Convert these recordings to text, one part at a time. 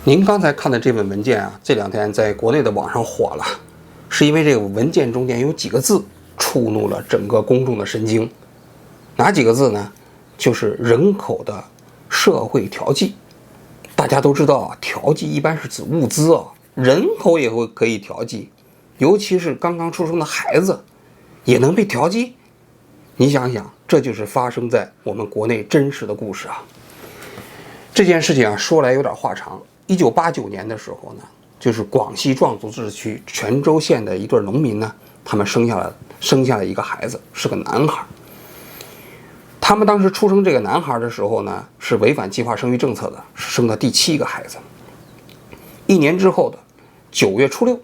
您刚才看的这份文件啊，这2天在国内的网上火了，是因为这个文件中间有几个字触怒了整个公众的神经。哪几个字呢？就是人口的社会调剂。大家都知道啊，调剂一般是指物资啊，人口也可以调剂，尤其是刚刚出生的孩子也能被调剂。你想想，这就是发生在我们国内真实的故事啊。这件事情啊，说来有点话长。1989年的时候呢，就是广西壮族自治区全州县的一对农民呢，他们生下了一个孩子，是个男孩。他们当时出生这个男孩的时候呢，是违反计划生育政策的，是生的第7个孩子。1年之后的9月初6，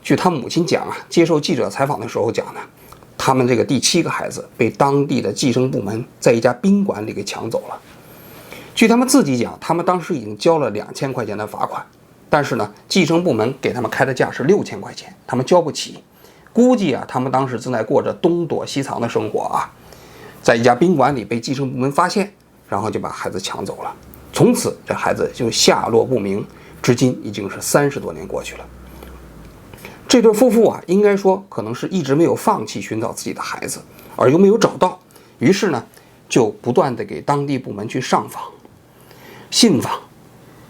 据他母亲讲啊，接受记者采访的时候讲呢，他们这个第7个孩子被当地的计生部门在一家宾馆里给抢走了。据他们自己讲，他们当时已经交了2000块钱的罚款，但是呢，计生部门给他们开的价是6000块钱，他们交不起。估计啊，他们当时正在过着东躲西藏的生活啊，在一家宾馆里被计生部门发现，然后就把孩子抢走了。从此这孩子就下落不明，至今已经是30多年过去了。这对夫妇啊，应该说可能是一直没有放弃寻找自己的孩子，而又没有找到，于是呢，就不断的给当地部门去上访、信访。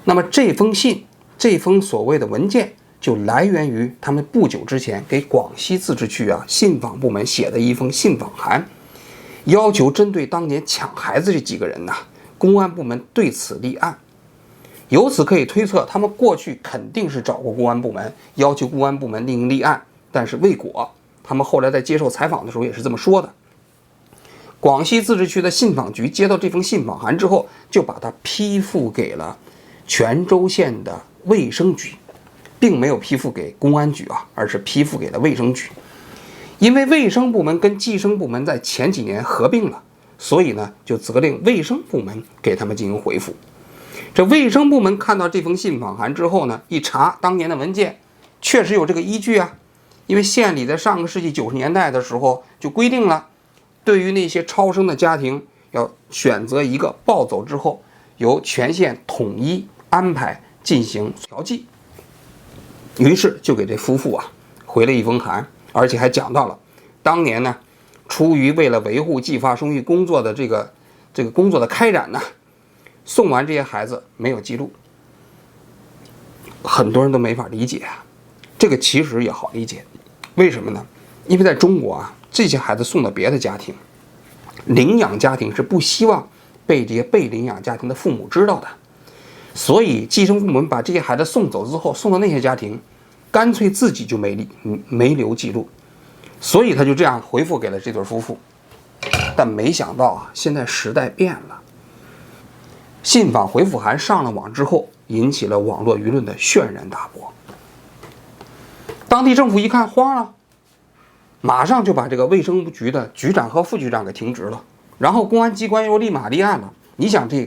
那么这封信，这封所谓的文件，就来源于他们不久之前给广西自治区啊信访部门写的一封信访函，要求针对当年抢孩子这几个人呢，公安部门对此立案。由此可以推测，他们过去肯定是找过公安部门，要求公安部门另立案，但是未果。他们后来在接受采访的时候也是这么说的。广西自治区的信访局接到这封信访函之后，就把它批复给了全州县的卫生局，并没有批复给公安局啊，而是批复给了卫生局。因为卫生部门跟计生部门在前几年合并了，所以呢，就责令卫生部门给他们进行回复。这卫生部门看到这封信访函之后呢，一查当年的文件，确实有这个依据啊。因为县里在上个世纪90年代的时候就规定了，对于那些超生的家庭，要选择一个抱走之后，由全县统一安排进行调剂。于是就给这夫妇啊回了一封函，而且还讲到了当年呢，出于为了维护计划生育工作的这个工作的开展呢，送完这些孩子没有记录。很多人都没法理解啊，这个其实也好理解，为什么呢？因为在中国啊，这些孩子送到别的家庭，领养家庭是不希望被这些被领养家庭的父母知道的，所以计生部门把这些孩子送走之后，送到那些家庭，干脆自己就没留记录，所以他就这样回复给了这对夫妇。但没想到啊，现在时代变了，信访回复函上了网之后，引起了网络舆论的轩然大波。当地政府一看慌了，马上就把这个卫生局的局长和副局长给停职了，然后公安机关又立马立案了。你想这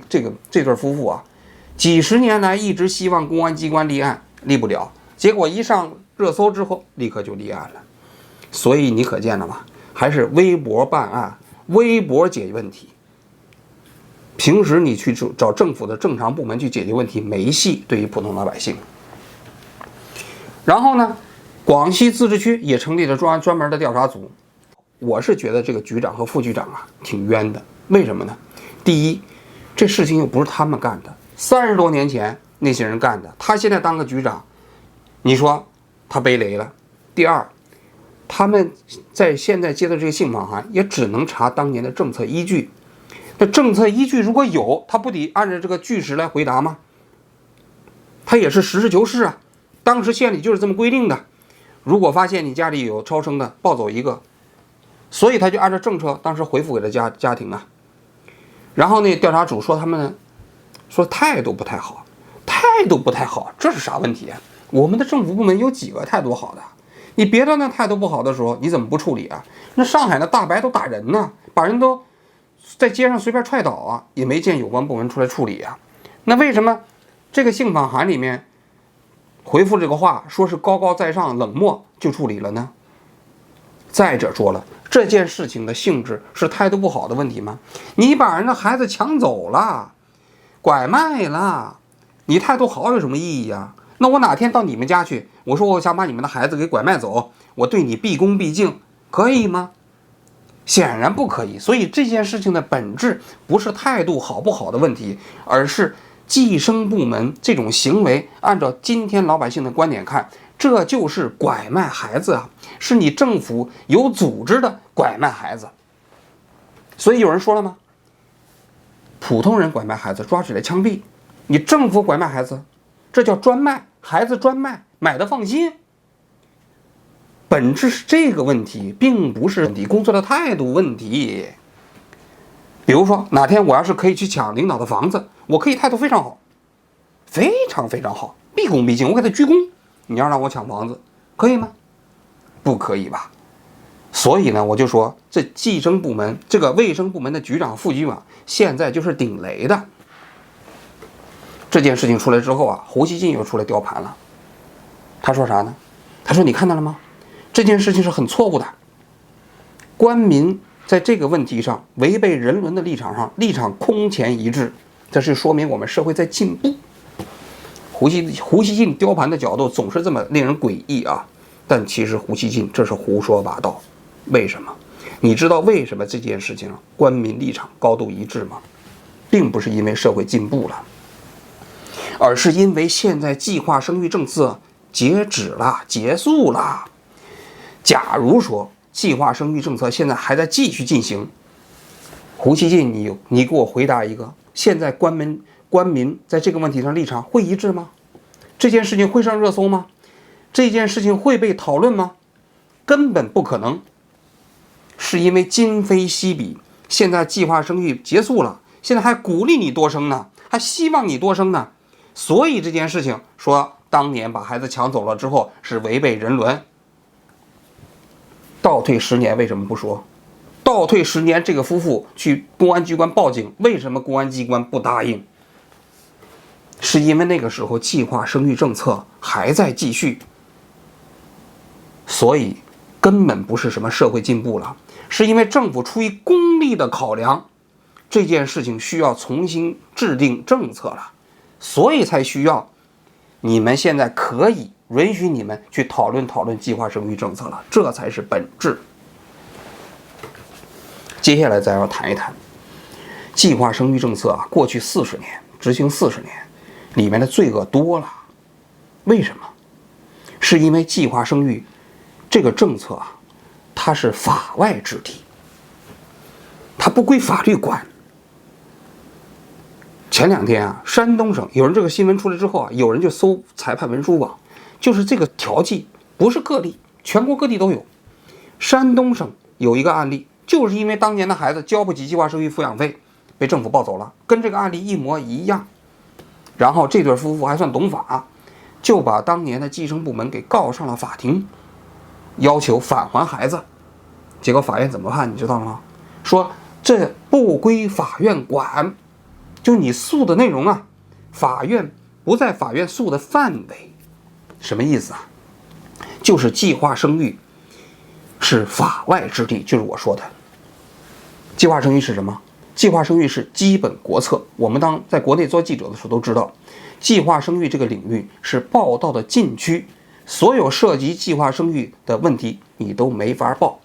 对夫妇啊，几十年来一直希望公安机关立案，立不了，结果一上热搜之后，立刻就立案了。所以你可见了吗？还是微博办案，微博解决问题。平时你去找政府的正常部门去解决问题没戏，对于普通老百姓。然后呢，广西自治区也成立了专门的调查组。我是觉得这个局长和副局长啊挺冤的。为什么呢？第一，这事情又不是他们干的，30多年前那些人干的，他现在当个局长，你说他背雷了。第二，他们在现在接到这个信访函，也只能查当年的政策依据。那政策依据如果有，他不得按照这个据实来回答吗？他也是实事求是啊，当时县里就是这么规定的，如果发现你家里有超生的，抱走一个，所以他就按照政策当时回复给了家庭啊。然后那调查组说他们呢，说态度不太好，这是啥问题啊？我们的政府部门有几个态度好的？你别的那态度不好的时候，你怎么不处理啊？那上海的大白都打人呢，把人都在街上随便踹倒啊，也没见有关部门出来处理啊。那为什么这个信访函里面回复这个话说是高高在上冷漠就处理了呢？再者说了，这件事情的性质是态度不好的问题吗？你把人的孩子抢走了，拐卖了，你态度好有什么意义啊？那我哪天到你们家去，我说我想把你们的孩子给拐卖走，我对你毕恭毕敬，可以吗？显然不可以。所以这件事情的本质不是态度好不好的问题，而是计生部门这种行为，按照今天老百姓的观点看，这就是拐卖孩子啊，是你政府有组织的拐卖孩子。所以有人说了吗？普通人拐卖孩子抓起来枪毙，你政府拐卖孩子，这叫专卖，孩子专卖，买的放心。本质是这个问题，并不是你工作的态度问题。比如说哪天我要是可以去抢领导的房子，我可以态度非常好，非常非常好，毕恭毕敬，我给他鞠躬。你要让我抢房子，可以吗？不可以吧？所以呢，我就说这计生部门，这个卫生部门的局长、副局长，现在就是顶雷的。这件事情出来之后啊，胡锡进又出来雕盘了。他说啥呢？他说你看到了吗？这件事情是很错误的。官民在这个问题上违背人伦的立场上，立场空前一致，这是说明我们社会在进步。胡锡进雕盘的角度总是这么令人诡异啊，但其实胡锡进这是胡说八道。为什么？你知道为什么这件事情官民立场高度一致吗？并不是因为社会进步了，而是因为现在计划生育政策截止了，结束了。假如说计划生育政策现在还在继续进行，胡锡进，你给我回答一个，现在官民在这个问题上立场会一致吗？这件事情会上热搜吗？这件事情会被讨论吗？根本不可能。是因为今非昔比，现在计划生育结束了，现在还鼓励你多生呢，还希望你多生呢，所以这件事情说当年把孩子抢走了之后是违背人伦。倒退10年为什么不说？倒退10年，这个夫妇去公安机关报警，为什么公安机关不答应？是因为那个时候计划生育政策还在继续，所以根本不是什么社会进步了，是因为政府出于功利的考量，这件事情需要重新制定政策了，所以才需要你们现在可以允许你们去讨论计划生育政策了，这才是本质。接下来咱要谈一谈计划生育政策啊，过去40年执行40年，里面的罪恶多了。为什么？是因为计划生育这个政策啊，它是法外之地，它不归法律管。前2天啊，山东省有人这个新闻出来之后啊，有人就搜裁判文书网，就是这个调剂不是个例，全国各地都有。山东省有一个案例，就是因为当年的孩子交不起计划生育抚养费，被政府抱走了，跟这个案例一模一样。然后这对夫妇还算懂法，就把当年的计生部门给告上了法庭，要求返还孩子。结果法院怎么判你知道了吗？说这不归法院管，就你诉的内容啊，法院不在法院诉的范围。什么意思啊？就是计划生育是法外之地，就是我说的。计划生育是什么？计划生育是基本国策，我们当在国内做记者的时候都知道，计划生育这个领域是报道的禁区，所有涉及计划生育的问题你都没法报。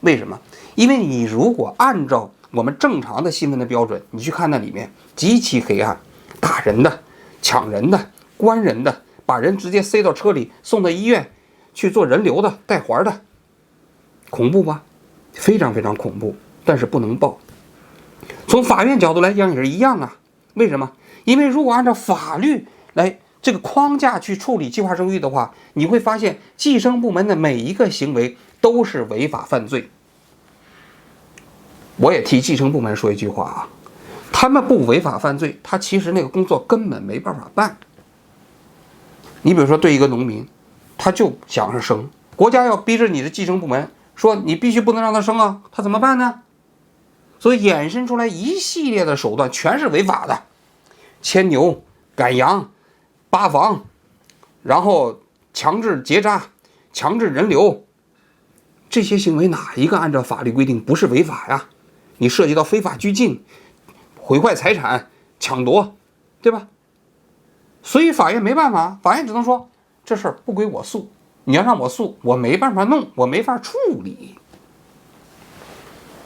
为什么？因为你如果按照我们正常的新闻的标准，你去看那里面极其黑暗，打人的、抢人的、关人的，把人直接塞到车里送到医院去做人流的、带环的，恐怖吧？非常非常恐怖，但是不能报。从法院角度来讲也是一样啊。为什么？因为如果按照法律来这个框架去处理计划生育的话，你会发现计生部门的每一个行为都是违法犯罪。我也替计生部门说一句话啊，他们不违法犯罪，他其实那个工作根本没办法办。你比如说对一个农民，他就想着生，国家要逼着你的计生部门说你必须不能让他生啊，他怎么办呢？所以衍生出来一系列的手段全是违法的，牵牛、赶羊、扒房，然后强制结扎、强制人流，这些行为哪一个按照法律规定不是违法呀？你涉及到非法拘禁、毁坏财产、抢夺，对吧？所以法院没办法，法院只能说这事儿不归我诉，你要让我诉，我没办法弄，我没法处理。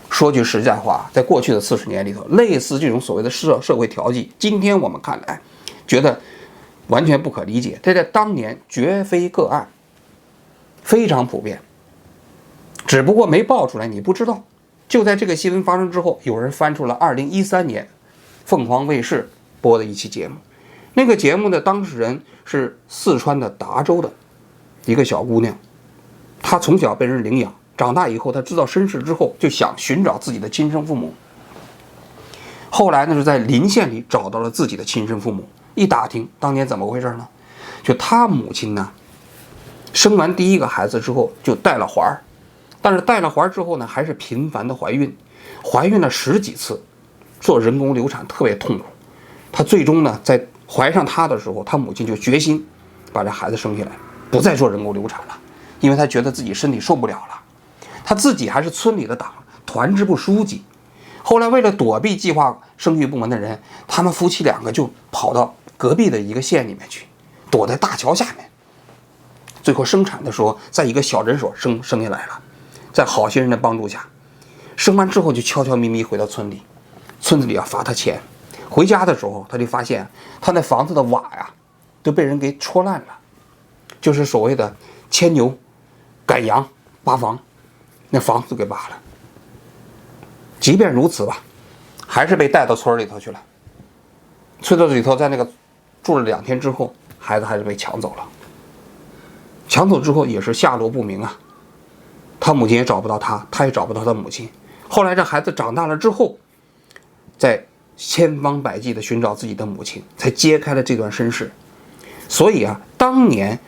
说句实在话，在过去的40年里头，类似这种所谓的社会调剂，今天我们看来觉得完全不可理解，这在当年绝非个案，非常普遍，只不过没爆出来，你不知道。就在这个新闻发生之后，有人翻出了2013年凤凰卫视播的一期节目，那个节目的当事人是四川的达州的一个小姑娘，她从小被人领养，长大以后她知道身世之后，就想寻找自己的亲生父母。后来呢，是在邻县里找到了自己的亲生父母，一打听当年怎么回事呢？就她母亲呢，生完第一个孩子之后就带了环儿，但是带了环儿之后呢，还是频繁的怀孕，怀孕了10几次，做人工流产特别痛苦。她最终呢，在怀上她的时候，她母亲就决心把这孩子生下来，不再做人工流产了，因为她觉得自己身体受不了了。她自己还是村里的党团支部书记。后来为了躲避计划生育部门的人，他们夫妻2个就跑到隔壁的一个县里面去，躲在大桥下面。最后生产的时候，在一个小诊所生下来了，在好心人的帮助下，生完之后就悄悄咪咪回到村里，村子里要罚他钱。回家的时候，他就发现他那房子的瓦呀都被人给戳烂了，就是所谓的牵牛赶羊扒房，那房子给扒了。即便如此吧，还是被带到村里头去了。村子里头在那个住了2天之后，孩子还是被抢走了。抢走之后也是下落不明啊，他母亲也找不到他，他也找不到他母亲。后来这孩子长大了之后，在千方百计地寻找自己的母亲，才揭开了这段身世。所以啊，当年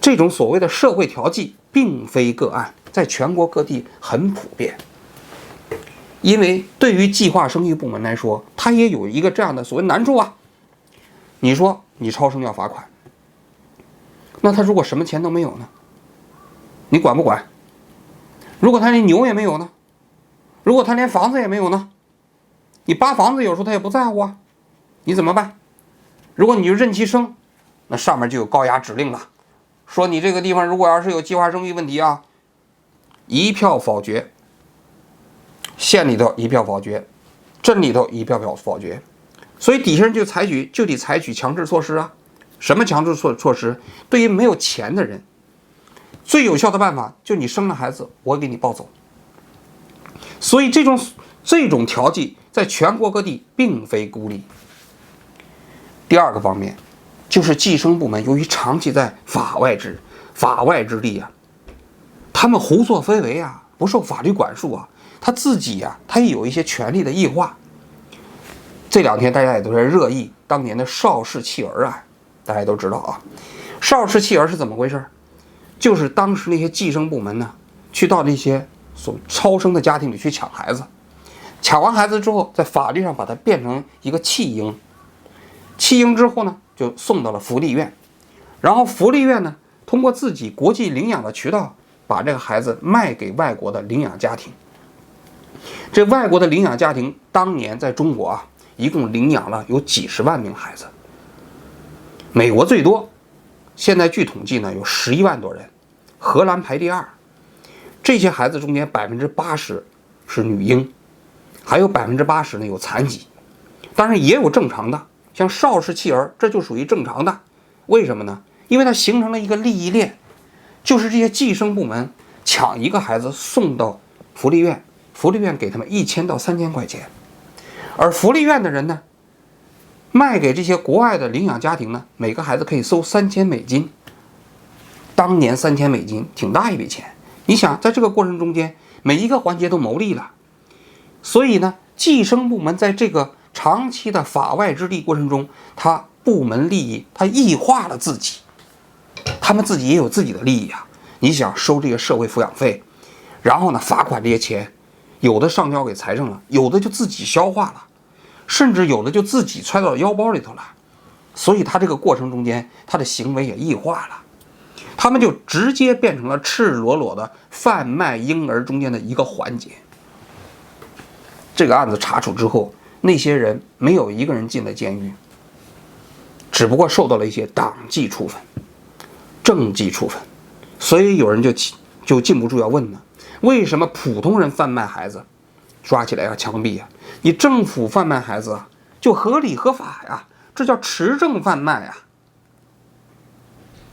这种所谓的社会调剂并非个案，在全国各地很普遍。因为对于计划生育部门来说，它也有一个这样的所谓难处啊。你说你超生要罚款，那他如果什么钱都没有呢？你管不管？如果他连牛也没有呢？如果他连房子也没有呢？你扒房子有时候他也不在乎啊，你怎么办？如果你就任其生，那上面就有高压指令了，说你这个地方如果要是有计划生育问题啊，一票否决。县里头一票否决，镇里头一票否决，所以底下人就得采取强制措施啊。什么强制措施？对于没有钱的人，最有效的办法就你生了孩子，我给你抱走。所以这种调剂在全国各地并非孤立。第二个方面，就是计生部门由于长期在法外之地啊，他们胡作非为啊，不受法律管束啊。他自己呀，他也有一些权利的异化。这2天大家也都在热议当年的邵氏弃儿案，大家都知道啊。邵氏弃儿是怎么回事？就是当时那些计生部门呢，去到那些所超生的家庭里去抢孩子，抢完孩子之后，在法律上把它变成一个弃婴，弃婴之后呢，就送到了福利院，然后福利院呢，通过自己国际领养的渠道，把这个孩子卖给外国的领养家庭。这外国的领养家庭当年在中国啊，一共领养了有几十万名孩子，美国最多，现在据统计呢有11万多人，荷兰排第2。这些孩子中间80%是女婴，还有80%呢有残疾，当然也有正常的，像邵氏弃儿，这就属于正常的。为什么呢？因为它形成了一个利益链，就是这些计生部门抢一个孩子送到福利院，福利院给他们1000到3000块钱，而福利院的人呢，卖给这些国外的领养家庭呢，每个孩子可以收3000美金。当年3000美金挺大一笔钱，你想在这个过程中间，每一个环节都牟利了。所以呢，计生部门在这个长期的法外之地过程中，他部门利益他异化了自己，他们自己也有自己的利益啊。你想收这个社会抚养费，然后呢罚款这些钱，有的上交给财政了，有的就自己消化了，甚至有的就自己揣到腰包里头了。所以他这个过程中间，他的行为也异化了，他们就直接变成了赤裸裸的贩卖婴儿中间的一个环节。这个案子查处之后，那些人没有一个人进了监狱，只不过受到了一些党纪处分、政纪处分。所以有人就禁不住要问呢，为什么普通人贩卖孩子抓起来要枪毙啊？你政府贩卖孩子啊，就合理合法呀，这叫持证贩卖啊。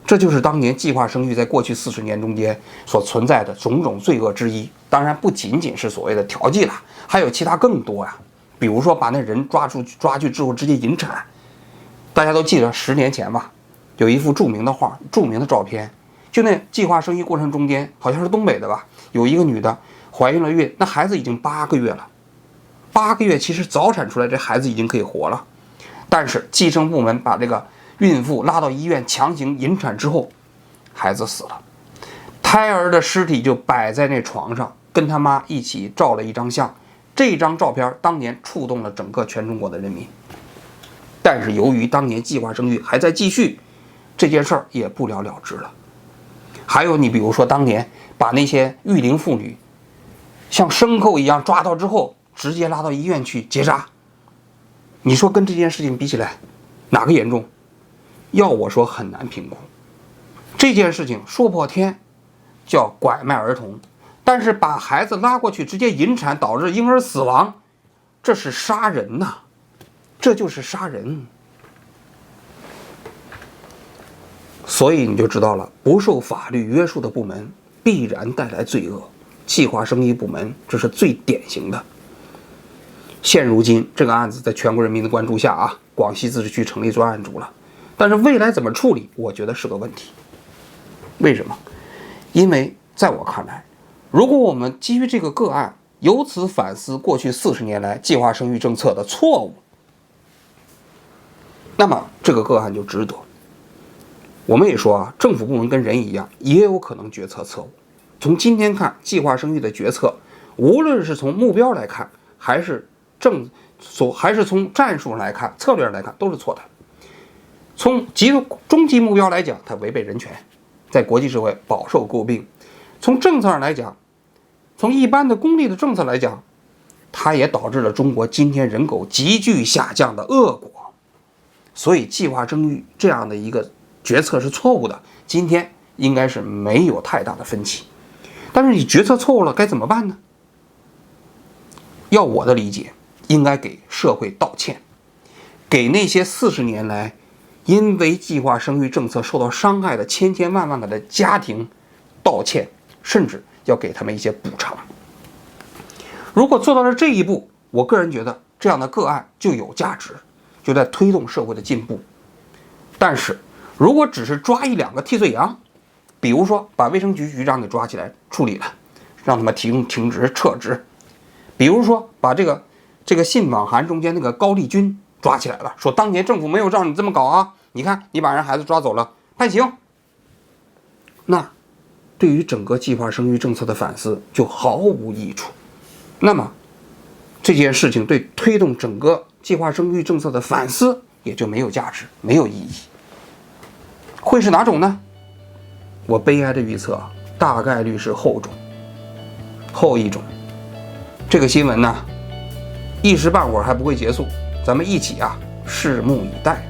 这就是当年计划生育在过去40年中间所存在的种种罪恶之一。当然不仅仅是所谓的调剂了，还有其他更多呀。比如说把那人抓去之后直接引产。大家都记得10年前吧，有一幅著名的画、著名的照片，就那计划生育过程中间，好像是东北的吧，有一个女的怀孕了孕，那孩子已经8个月了。8个月其实早产出来，这孩子已经可以活了，但是计生部门把这个孕妇拉到医院强行引产之后，孩子死了，胎儿的尸体就摆在那床上，跟他妈一起照了一张相。这张照片当年触动了整个全中国的人民，但是由于当年计划生育还在继续，这件事儿也不了了之了。还有你比如说当年把那些育龄妇女像牲口一样抓到之后，直接拉到医院去结扎，你说跟这件事情比起来，哪个严重？要我说很难评估。这件事情说破天叫拐卖儿童，但是把孩子拉过去直接引产导致婴儿死亡，这是杀人呐，这就是杀人。所以你就知道了，不受法律约束的部门必然带来罪恶。计划生育部门这是最典型的。现如今这个案子在全国人民的关注下啊，广西自治区成立专案组了，但是未来怎么处理，我觉得是个问题。为什么？因为在我看来，如果我们基于这个个案，由此反思过去40年来计划生育政策的错误，那么这个个案就值得。我们也说啊，政府部门跟人一样，也有可能决策错误。从今天看，计划生育的决策，无论是从目标来看，还是从战术来看、策略来看，都是错的。从终极目标来讲，它违背人权，在国际社会饱受诟病。从政策上来讲，从一般的公利的政策来讲，它也导致了中国今天人口急剧下降的恶果。所以计划生育这样的一个决策是错误的，今天应该是没有太大的分歧。但是你决策错误了该怎么办呢？要我的理解，应该给社会道歉，给那些40年来因为计划生育政策受到伤害的千千万万个的家庭道歉，甚至要给他们一些补偿。如果做到了这一步，我个人觉得这样的个案就有价值，就在推动社会的进步。但是如果只是抓1-2个替罪羊，比如说把卫生局局长给抓起来处理了，让他们停职撤职，比如说把这个信访函中间那个高丽君抓起来了，说当年政府没有让你这么搞啊，你看你把人孩子抓走了，判刑，那对于整个计划生育政策的反思就毫无益处。那么这件事情对推动整个计划生育政策的反思也就没有价值，没有意义。会是哪种呢？我悲哀的预测，大概率是后一种。这个新闻呢，一时半会儿还不会结束，咱们一起啊，拭目以待。